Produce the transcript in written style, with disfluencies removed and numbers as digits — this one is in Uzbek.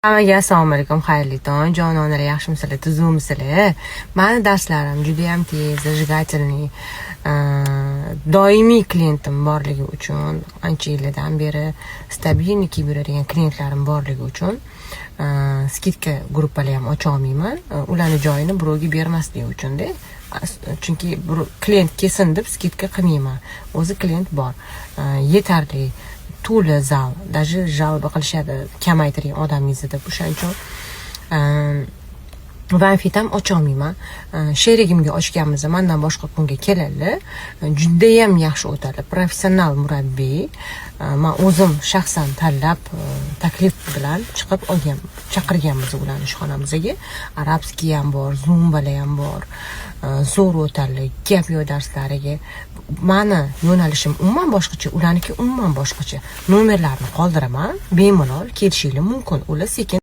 Hammaga assalomu alaykum, xayrli tong, jononalar, yaxshimisizlar, tuzukmisizlar? Mani darslarim juda ham tez, zajigательный, doimiy klientim borligi uchun, ancha yillardan beri stabilniy kiyib yuradigan klientlarim borligi uchun skidka gruppalar ham ocha olmayman. Ularni joyini birovga bermaslik uchun-da. Chunki klient kelsin deb skidka qilmayman. O'zi klient bor. Yetarli to'la zal, даже jalb qilishadi kamaytiring odamingizni deb. O'shaning uchun vanfit ham ocholmayman. Sherigimga ochganmiz, mendan boshqa kunga keladi. Juda ham yaxshi o'tadi. Professional murabbiy. Men o'zim shaxsan tanlab taklif bilan chiqib olgan, chaqirganmiz ularni ishxonamizga. Arabskiy ham bor, zumbalar ham bor. Zo'r o'tadi, gap yo'q darslariga. Mani yo'nalishim umuman boshqacha, ularniki umuman boshqacha. Nomerlarni qoldiraman, bemalol kelishinglar mumkin. Ular sekin